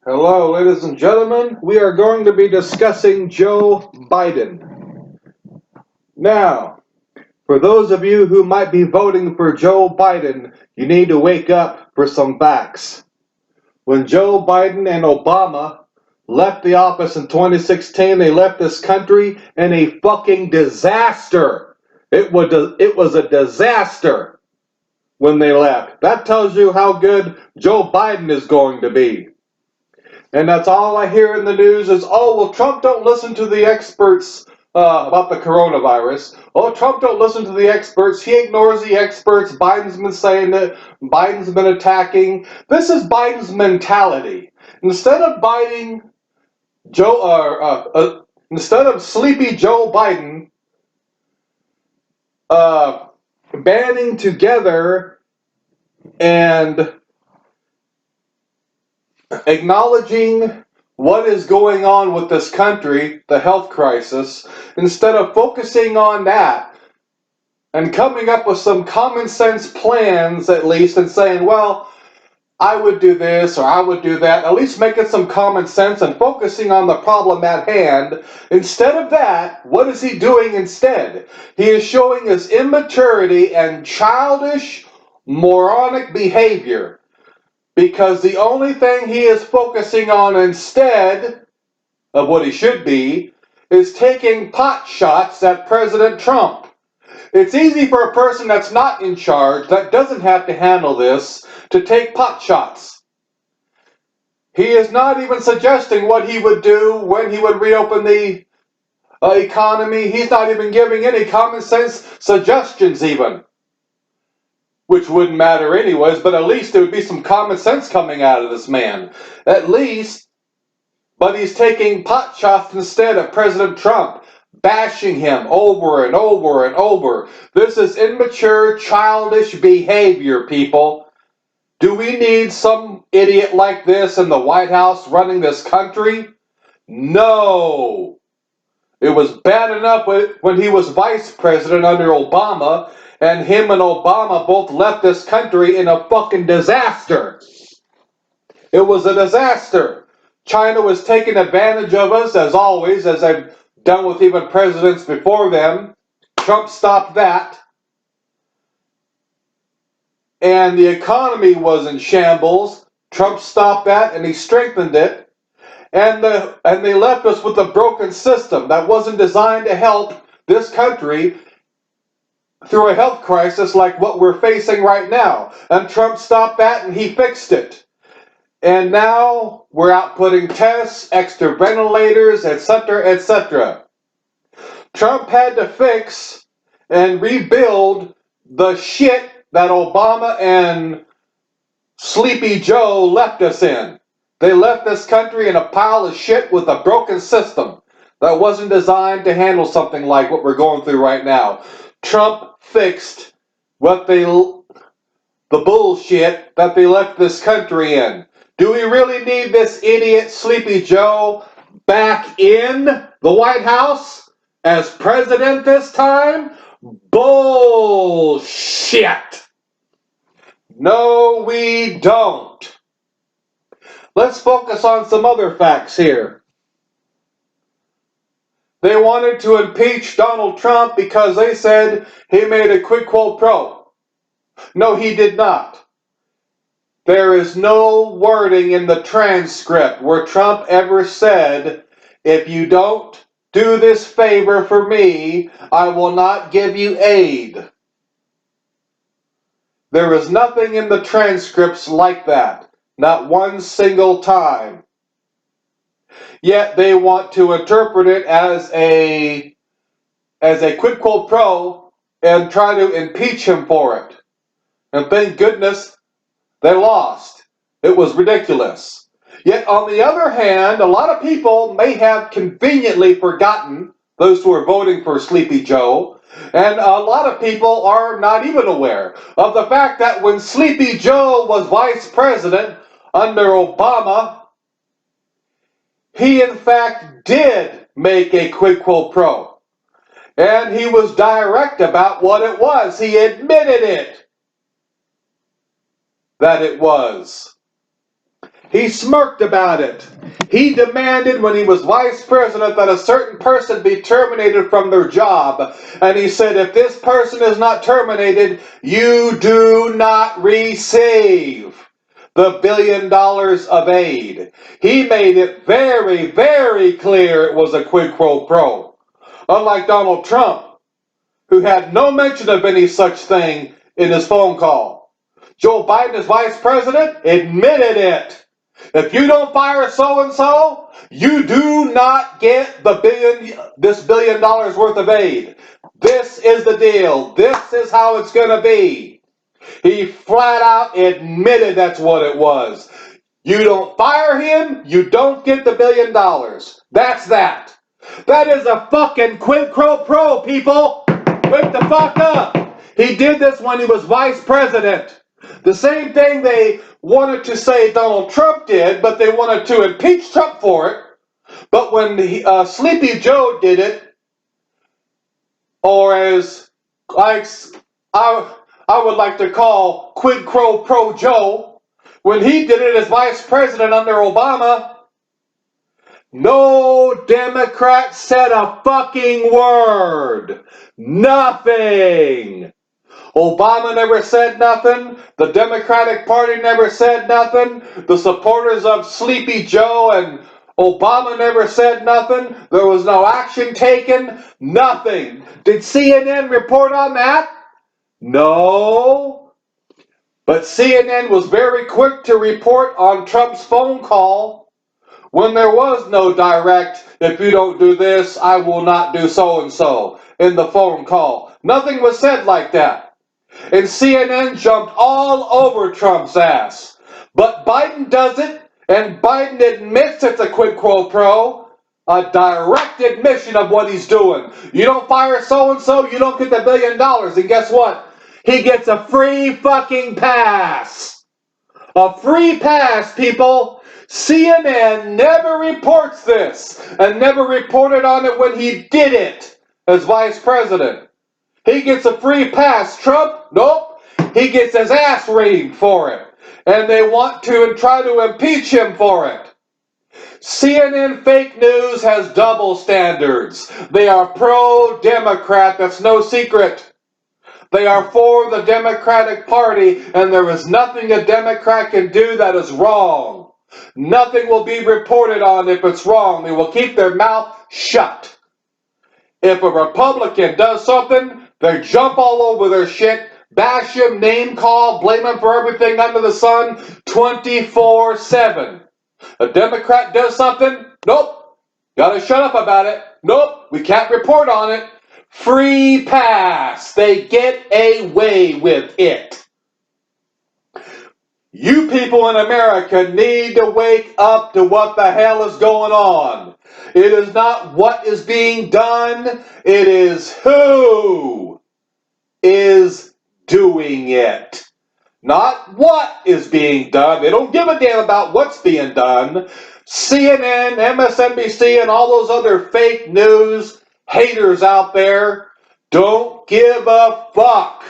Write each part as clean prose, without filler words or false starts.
Hello, ladies and gentlemen. We are going to be discussing Joe Biden. Now, for those of you who might be voting for Joe Biden, you need to wake up for some facts. When Joe Biden and Obama left the office in 2016, they left this country in a fucking disaster. It was a disaster when they left. That tells you how good Joe Biden is going to be. And that's all I hear in the news is, oh, well, Trump don't listen to the experts about the coronavirus. Oh, Trump don't listen to the experts. He ignores the experts. Biden's been saying that. Biden's been attacking. This is Biden's mentality. Instead of instead of sleepy Joe Biden banding together and acknowledging what is going on with this country, the health crisis, instead of focusing on that and coming up with some common sense plans at least and saying, well, I would do this or I would do that, at least making some common sense and focusing on the problem at hand. Instead of that, what is he doing instead? He is showing his immaturity and childish, moronic behavior. Because the only thing he is focusing on instead of what he should be is taking pot shots at President Trump. It's easy for a person that's not in charge, that doesn't have to handle this, to take pot shots. He is not even suggesting what he would do when he would reopen the economy. He's not even giving any common sense suggestions even. Which wouldn't matter anyways, but at least there would be some common sense coming out of this man. At least, but he's taking pot shots instead of President Trump, bashing him over and over and over. This is immature, childish behavior, people. Do we need some idiot like this in the White House running this country? No. It was bad enough when he was vice president under Obama, and him and Obama both left this country in a fucking disaster. It was a disaster. China was taking advantage of us, as always, as they've done with even presidents before them. Trump stopped that. And the economy was in shambles. Trump stopped that, and he strengthened it. And they left us with a broken system that wasn't designed to help this country through a health crisis like what we're facing right now. And Trump stopped that and he fixed it. And now we're out putting tests, extra ventilators, etc., etc. Trump had to fix and rebuild the shit that Obama and Sleepy Joe left us in. They left this country in a pile of shit with a broken system that wasn't designed to handle something like what we're going through right now. Trump fixed the bullshit that they left this country in. Do we really need this idiot Sleepy Joe back in the White House as president this time? Bullshit. No, we don't. Let's focus on some other facts here. They wanted to impeach Donald Trump because they said he made a quid quo pro. No, he did not. There is no wording in the transcript where Trump ever said, if you don't do this favor for me, I will not give you aid. There is nothing in the transcripts like that. Not one single time. Yet they want to interpret it as a quid quo pro and try to impeach him for it. And thank goodness they lost. It was ridiculous. Yet on the other hand, a lot of people may have conveniently forgotten, those who are voting for Sleepy Joe, and a lot of people are not even aware of the fact that when Sleepy Joe was vice president under Obama, he in fact did make a quid quo pro. And he was direct about what it was. He admitted it. That it was. He smirked about it. He demanded when he was vice president that a certain person be terminated from their job. And he said, if this person is not terminated, you do not receive the $1 billion of aid. He made it very, very clear it was a quid pro quo. Unlike Donald Trump, who had no mention of any such thing in his phone call. Joe Biden, as vice president, admitted it. If you don't fire so-and-so, you do not get this $1 billion worth of aid. This is the deal. This is how it's going to be. He flat out admitted that's what it was. You don't fire him, you don't get the $1 billion. That's that. That is a fucking quid pro quo, people. Wake the fuck up. He did this when he was vice president. The same thing they wanted to say Donald Trump did, but they wanted to impeach Trump for it. But when Sleepy Joe did it, or as I would like to call quid pro Joe, when he did it as vice president under Obama, no Democrat said a fucking word. Nothing. Obama never said nothing. The Democratic Party never said nothing. The supporters of Sleepy Joe and Obama never said nothing. There was no action taken. Nothing. Did CNN report on that? No. But CNN was very quick to report on Trump's phone call when there was no direct, if you don't do this, I will not do so-and-so in the phone call. Nothing was said like that. And CNN jumped all over Trump's ass. But Biden does it, and Biden admits it's a quid pro quo, a direct admission of what he's doing. You don't fire so-and-so, you don't get the $1 billion. And guess what? He gets a free fucking pass. A free pass, people. CNN never reports this, and never reported on it when he did it as vice president. He gets a free pass. Trump, nope. He gets his ass reamed for it. And they want to and try to impeach him for it. CNN fake news has double standards. They are pro-Democrat. That's no secret. They are for the Democratic Party, and there is nothing a Democrat can do that is wrong. Nothing will be reported on if it's wrong. They will keep their mouth shut. If a Republican does something, they jump all over their shit, bash him, name call, blame him for everything under the sun, 24/7. A Democrat does something, nope, gotta shut up about it, nope, we can't report on it. Free pass, they get away with it. You people in America need to wake up to what the hell is going on. It is not what is being done, it is who is doing it. Not what is being done. They don't give a damn about what's being done. CNN, MSNBC, and all those other fake news haters out there don't give a fuck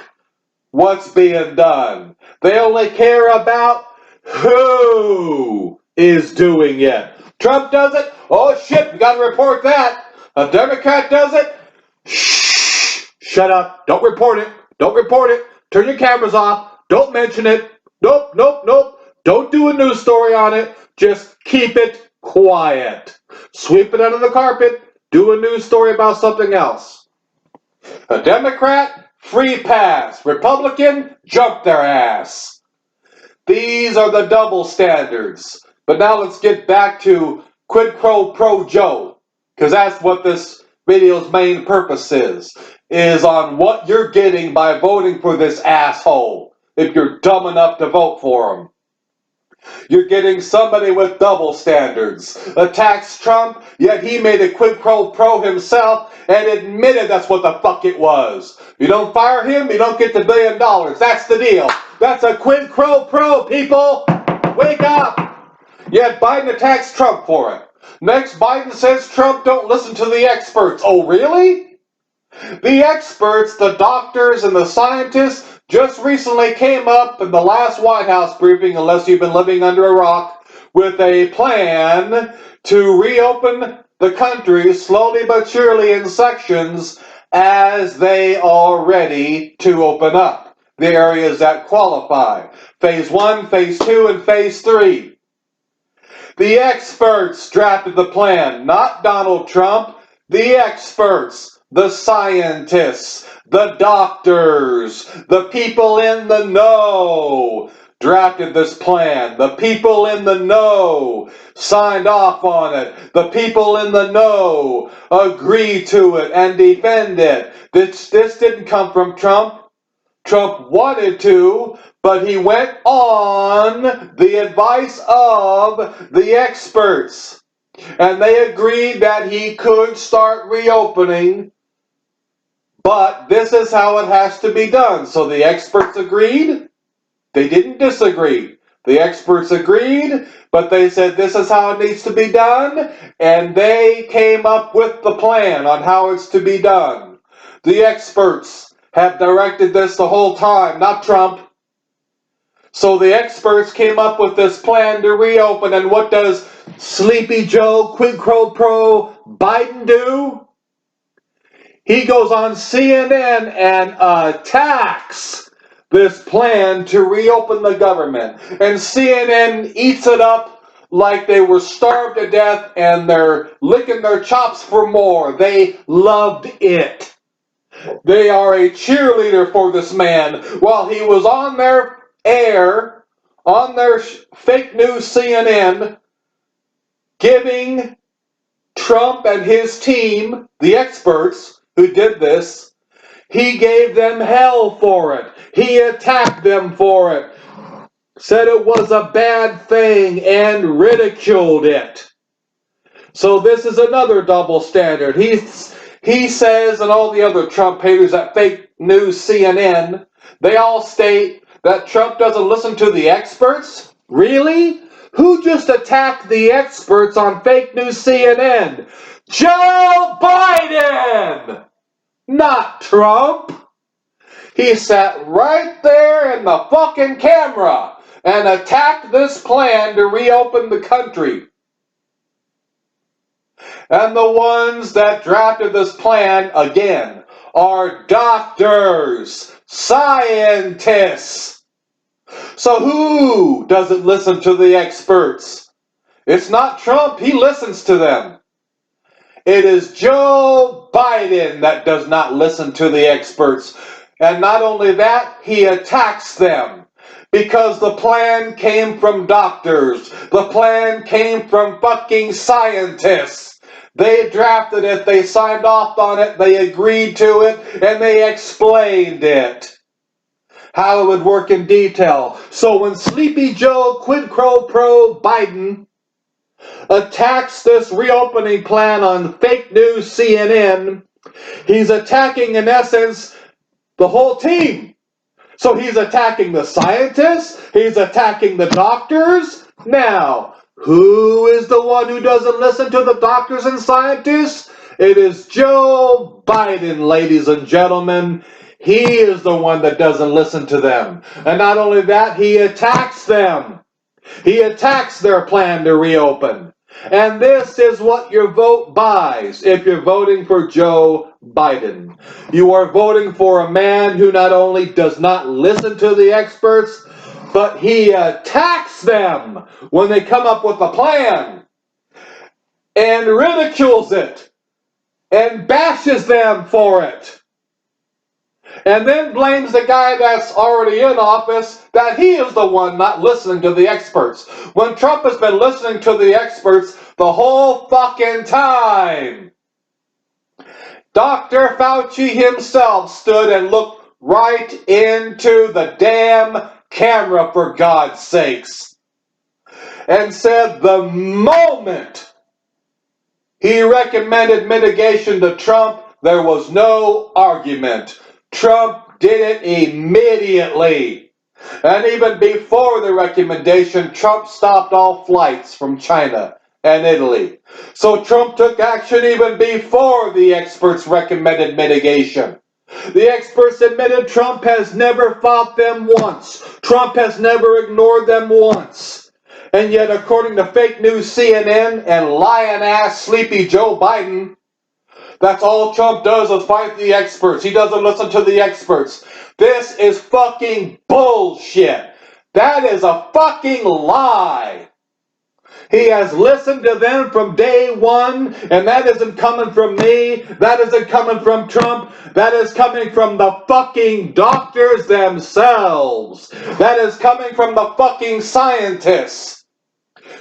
what's being done. They only care about who is doing it. Trump does it? Oh shit, we gotta report that. A Democrat does it? Shh, shut up. Don't report it. Don't report it. Turn your cameras off. Don't mention it. Nope, nope, nope. Don't do a news story on it. Just keep it quiet. Sweep it under the carpet. Do a news story about something else. A Democrat, free pass. Republican, jump their ass. These are the double standards. But now let's get back to quid pro Joe, because that's what this video's main purpose is on what you're getting by voting for this asshole, if you're dumb enough to vote for him. You're getting somebody with double standards. Attacks Trump, yet he made a quid pro quo himself and admitted that's what the fuck it was. You don't fire him, you don't get the $1 billion. That's the deal. That's a quid pro quo, people. Wake up. Yet Biden attacks Trump for it. Next, Biden says Trump don't listen to the experts. Oh, really? The experts, the doctors and the scientists, just recently came up in the last White House briefing, unless you've been living under a rock, with a plan to reopen the country slowly but surely in sections as they are ready to open up the areas that qualify. Phase 1, Phase 2, and Phase 3. The experts drafted the plan, not Donald Trump. The experts, the scientists, the doctors, the people in the know drafted this plan. The people in the know signed off on it. The people in the know agreed to it and defend it. This didn't come from Trump. Trump wanted to, but he went on the advice of the experts. And they agreed that he could start reopening, but this is how it has to be done. So the experts agreed. They didn't disagree. The experts agreed, but they said this is how it needs to be done, and they came up with the plan on how it's to be done. The experts have directed this the whole time, not Trump. So the experts came up with this plan to reopen, and what does Sleepy Joe quid pro Biden do? He goes on CNN and attacks this plan to reopen the government. And CNN eats it up like they were starved to death and they're licking their chops for more. They loved it. They are a cheerleader for this man. While he was on their air, on their fake news CNN, giving Trump and his team, the experts who did this, he gave them hell for it. He attacked them for it. Said it was a bad thing and ridiculed it. So this is another double standard. He says, and all the other Trump haters at fake news CNN, they all state that Trump doesn't listen to the experts? Really? Who just attacked the experts on fake news CNN? Joe Biden! Not Trump. He sat right there in the fucking camera and attacked this plan to reopen the country. And the ones that drafted this plan, again, are doctors, scientists. So who doesn't listen to the experts? It's not Trump. He listens to them. It is Joe Biden that does not listen to the experts. And not only that, he attacks them. Because the plan came from doctors. The plan came from fucking scientists. They drafted it, they signed off on it, they agreed to it, and they explained it. How it would work in detail. So when Sleepy Joe quid pro Biden attacks this reopening plan on fake news CNN, he's attacking, in essence, the whole team. So he's attacking the scientists, he's attacking the doctors. Now, who is the one who doesn't listen to the doctors and scientists? It is Joe Biden, ladies and gentlemen. He is the one that doesn't listen to them. And not only that, he attacks them. He attacks their plan to reopen. And this is what your vote buys if you're voting for Joe Biden. You are voting for a man who not only does not listen to the experts, but he attacks them when they come up with a plan and ridicules it and bashes them for it. And then blames the guy that's already in office that he is the one not listening to the experts. When Trump has been listening to the experts the whole fucking time. Dr. Fauci himself stood and looked right into the damn camera, for God's sakes, and said the moment he recommended mitigation to Trump, there was no argument. Trump did it immediately. And even before the recommendation, Trump stopped all flights from China and Italy. So Trump took action even before the experts recommended mitigation. The experts admitted Trump has never fought them once. Trump has never ignored them once. And yet, according to fake news CNN and lion-ass sleepy Joe Biden, that's all Trump does is fight the experts. He doesn't listen to the experts. This is fucking bullshit. That is a fucking lie. He has listened to them from day one, and that isn't coming from me. That isn't coming from Trump. That is coming from the fucking doctors themselves. That is coming from the fucking scientists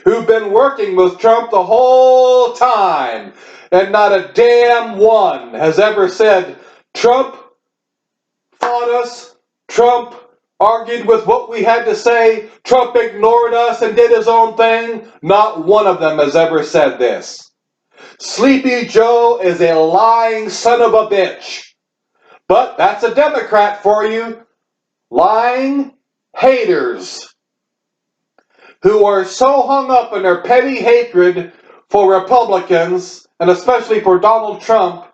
who've been working with Trump the whole time. And not a damn one has ever said, Trump fought us, Trump argued with what we had to say, Trump ignored us and did his own thing. Not one of them has ever said this. Sleepy Joe is a lying son of a bitch. But that's a Democrat for you. Lying haters who are so hung up in their petty hatred for Republicans, and especially for Donald Trump,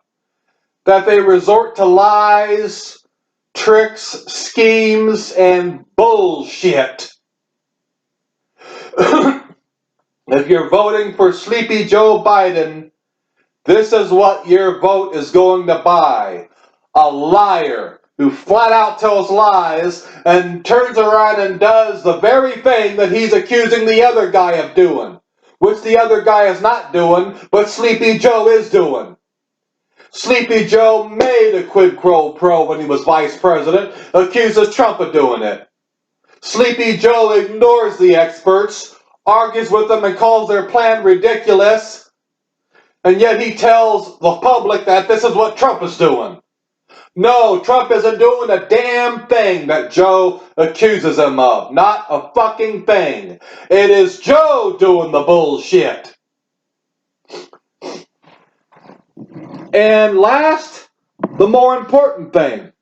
that they resort to lies, tricks, schemes, and bullshit. If you're voting for Sleepy Joe Biden, this is what your vote is going to buy. A liar who flat out tells lies and turns around and does the very thing that he's accusing the other guy of doing, which the other guy is not doing, but Sleepy Joe is doing. Sleepy Joe made a quid pro when he was vice president, accuses Trump of doing it. Sleepy Joe ignores the experts, argues with them and calls their plan ridiculous, and yet he tells the public that this is what Trump is doing. No, Trump isn't doing a damn thing that Joe accuses him of. Not a fucking thing. It is Joe doing the bullshit. And last, the more important thing.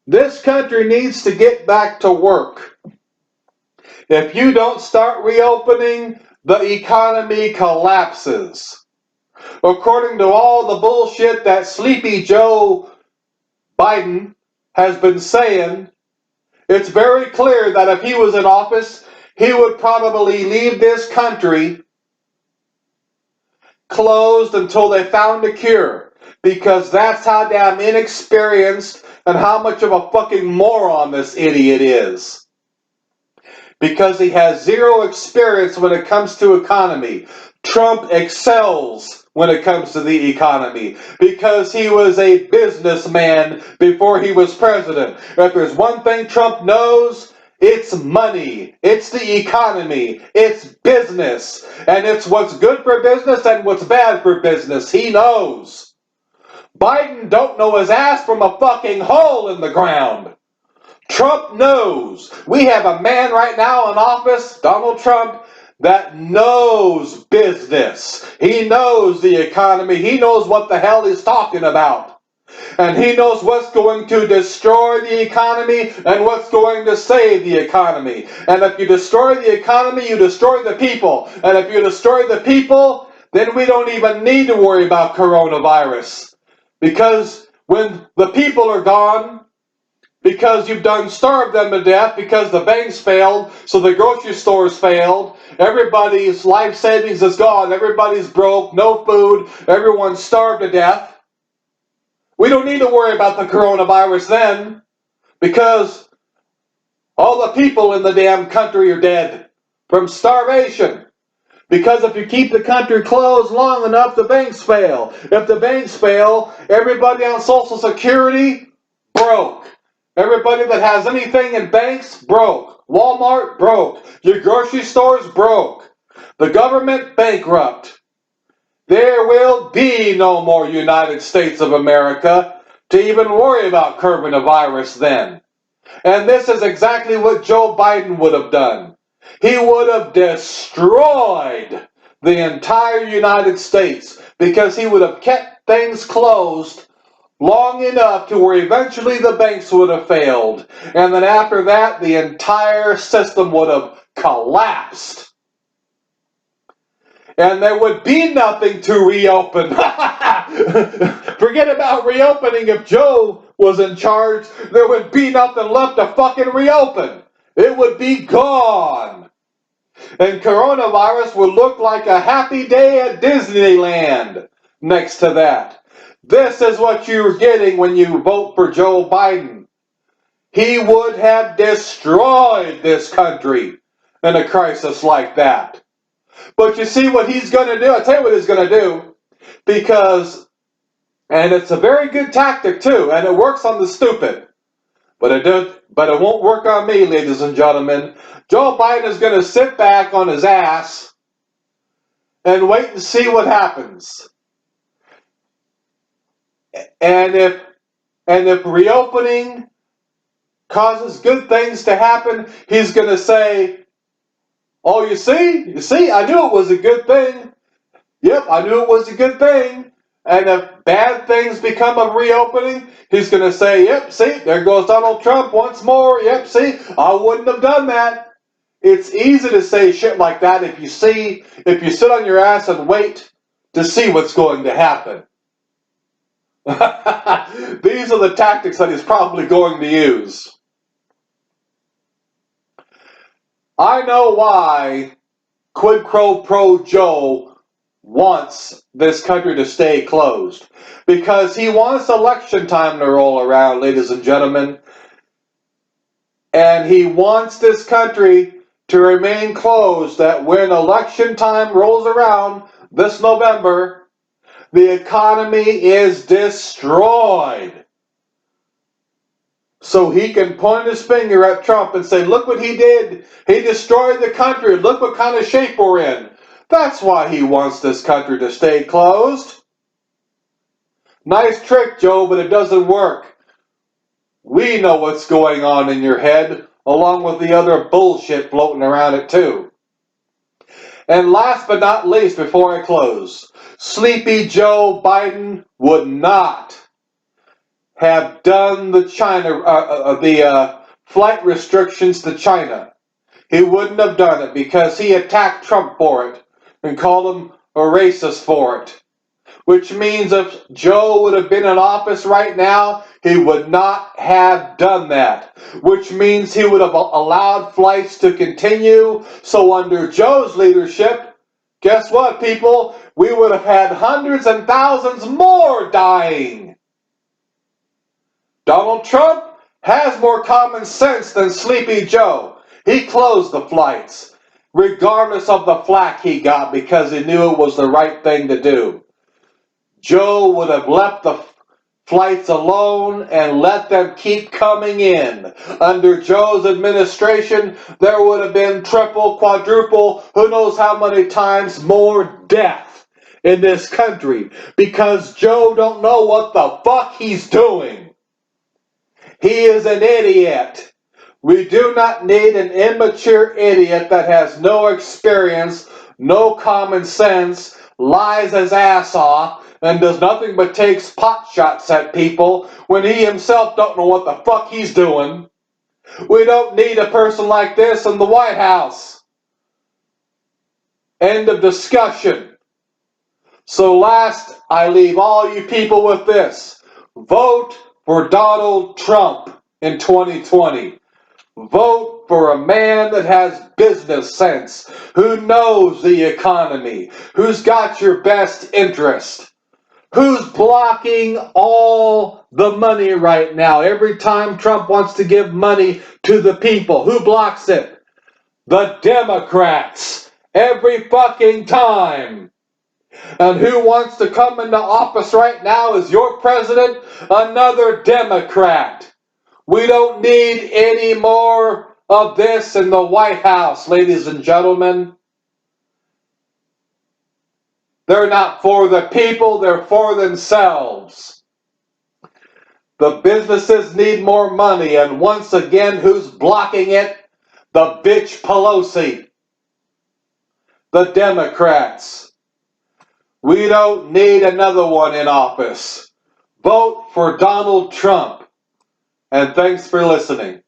This country needs to get back to work. If you don't start reopening, the economy collapses. According to all the bullshit that Sleepy Joe Biden has been saying, it's very clear that if he was in office, he would probably leave this country closed until they found a cure. Because that's how damn inexperienced and how much of a fucking moron this idiot is. Because he has zero experience when it comes to economy. Trump excels when it comes to the economy. Because he was a businessman before he was president. If there's one thing Trump knows, it's money, it's the economy, it's business. And it's what's good for business and what's bad for business. He knows. Biden don't know his ass from a fucking hole in the ground. Trump knows. We have a man right now in office, Donald Trump, that knows business. He knows the economy. He knows what the hell he's talking about. And he knows what's going to destroy the economy and what's going to save the economy. And if you destroy the economy, you destroy the people. And if you destroy the people, then we don't even need to worry about coronavirus. Because when the people are gone, because you've done starved them to death, because the banks failed, so the grocery stores failed, everybody's life savings is gone, everybody's broke, no food, everyone's starved to death. We don't need to worry about the coronavirus then, because all the people in the damn country are dead from starvation. Because if you keep the country closed long enough, the banks fail. If the banks fail, everybody on Social Security, broke. Everybody that has anything in banks, broke. Walmart, broke. Your grocery stores, broke. The government, bankrupt. There will be no more United States of America to even worry about coronavirus then. And this is exactly what Joe Biden would have done. He would have destroyed the entire United States because he would have kept things closed long enough to where eventually the banks would have failed. And then after that, the entire system would have collapsed. And there would be nothing to reopen. Forget about reopening. If Joe was in charge, there would be nothing left to fucking reopen. It would be gone. And coronavirus would look like a happy day at Disneyland next to that. This is what you're getting when you vote for Joe Biden. He would have destroyed this country in a crisis like that. But you see what he's going to do? I'll tell you what he's going to do. Because, and it's a very good tactic too, and it works on the stupid. But it won't work on me, ladies and gentlemen. Joe Biden is going to sit back on his ass and wait and see what happens. And if reopening causes good things to happen, he's going to say, "Oh, you see, I knew it was a good thing. Yep, I knew it was a good thing." And if bad things become a reopening, he's going to say, "Yep, see, there goes Donald Trump once more. Yep, see, I wouldn't have done that." It's easy to say shit like that if you sit on your ass and wait to see what's going to happen. These are the tactics that he's probably going to use. I know why Quid Pro Joe wants this country to stay closed. Because he wants election time to roll around, ladies and gentlemen. And he wants this country to remain closed, that when election time rolls around this November, the economy is destroyed. So he can point his finger at Trump and say, "Look what he did. He destroyed the country. Look what kind of shape we're in." That's why he wants this country to stay closed. Nice trick, Joe, but it doesn't work. We know what's going on in your head, along with the other bullshit floating around it too. And last but not least, before I close, Sleepy Joe Biden would not have done the flight restrictions to China. He wouldn't have done it because he attacked Trump for it and called him a racist for it. Which means if Joe would have been in office right now, he would not have done that. Which means he would have allowed flights to continue. So under Joe's leadership, guess what, people? We would have had hundreds and thousands more dying. Donald Trump has more common sense than Sleepy Joe. He closed the flights, regardless of the flack he got, because he knew it was the right thing to do. Joe would have left the flights alone and let them keep coming in. Under Joe's administration, there would have been triple, quadruple, who knows how many times more death in this country, because Joe don't know what the fuck he's doing. He is an idiot. We do not need an immature idiot that has no experience, no common sense, lies his ass off, and does nothing but takes pot shots at people when he himself don't know what the fuck he's doing. We don't need a person like this in the White House. End of discussion. So last, I leave all you people with this. Vote for Donald Trump in 2020. Vote for a man that has business sense, who knows the economy, who's got your best interest. Who's blocking all the money right now? Every time Trump wants to give money to the people, who blocks it? The Democrats. Every fucking time. And who wants to come into office right now as your president? Another Democrat. We don't need any more of this in the White House, ladies and gentlemen. They're not for the people, they're for themselves. The businesses need more money, and once again, who's blocking it? The bitch Pelosi. The Democrats. We don't need another one in office. Vote for Donald Trump. And thanks for listening.